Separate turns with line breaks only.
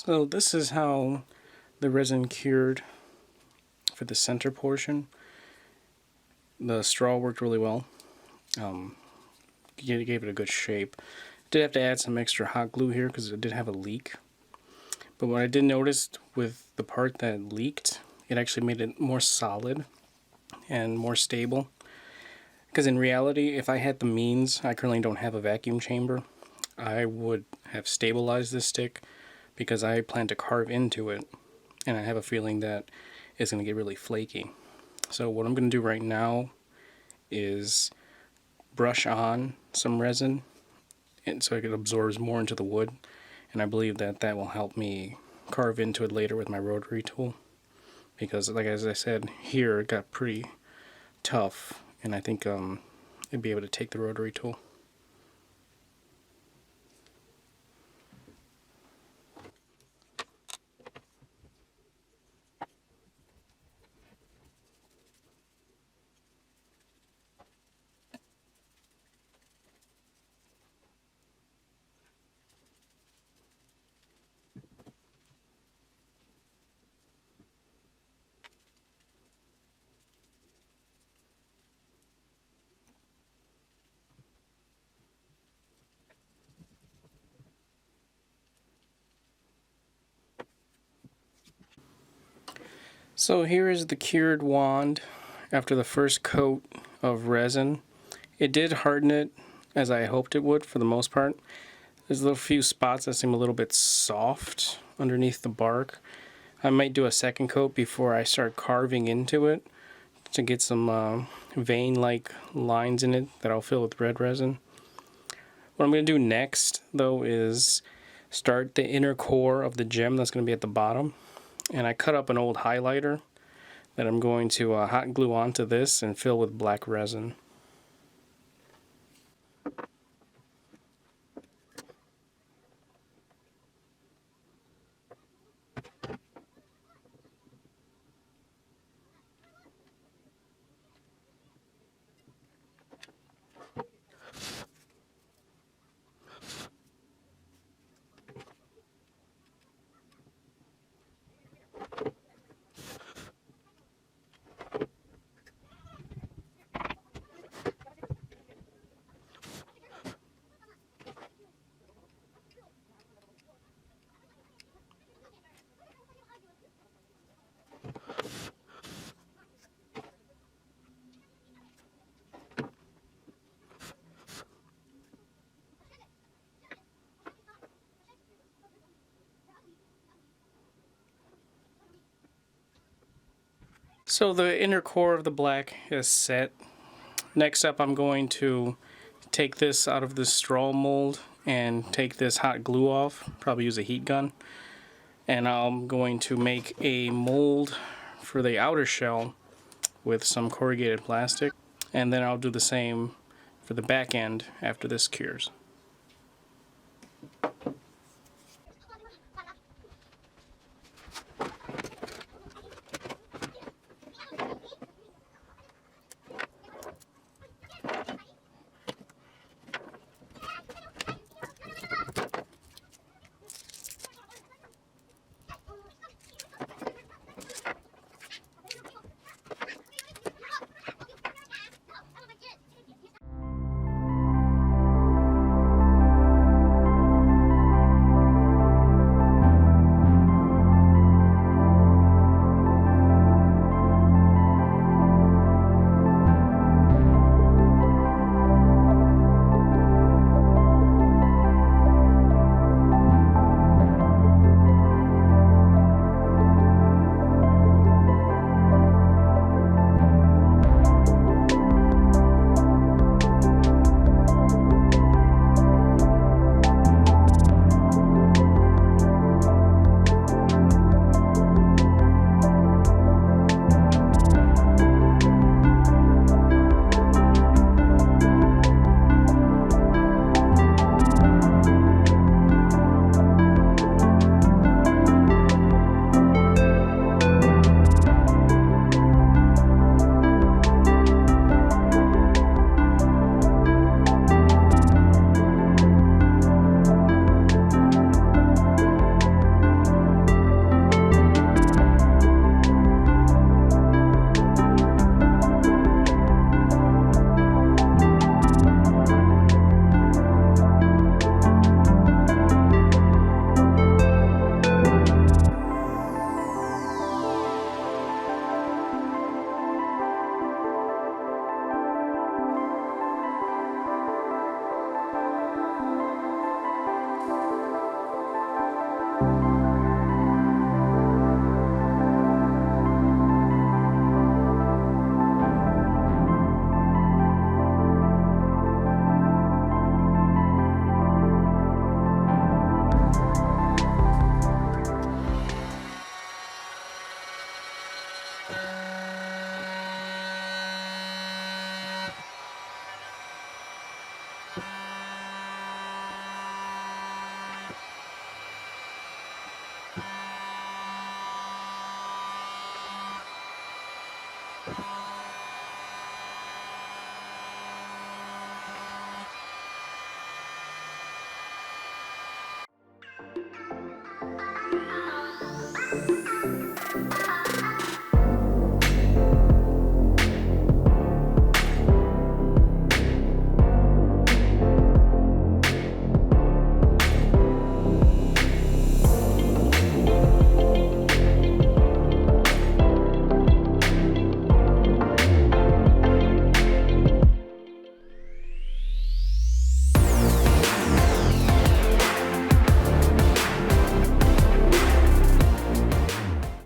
So this is how the resin cured for the center portion. The straw worked really well. Gave it a good shape. Did have to add some extra hot glue here because it did have a leak. But what I did notice with the part that leaked, it actually made it more solid and more stable. Because in reality, if I had the means, I currently don't have a vacuum chamber, I would have stabilized this stick because I plan to carve into it, and I have a feeling that it's going to get really flaky. So what I'm going to do right now is brush on some resin and so it absorbs more into the wood, and I believe that that will help me carve into it later with my rotary tool, because like as I said here, it got pretty tough, and I think it'd be able to take the rotary tool. So here is the cured wand after the first coat of resin. It did harden it as I hoped it would for the most part. There's a little few spots that seem a little bit soft underneath the bark. I might do a second coat before I start carving into it to get some vein-like lines in it that I'll fill with red resin. What I'm going to do next, though, is start the inner core of the gem that's going to be at the bottom. And I cut up an old highlighter that I'm going to hot glue onto this and fill with black resin. So the inner core of the black is set. Next up, I'm going to take this out of the straw mold and take this hot glue off, probably use a heat gun. And I'm going to make a mold for the outer shell with some corrugated plastic. And then I'll do the same for the back end after this cures.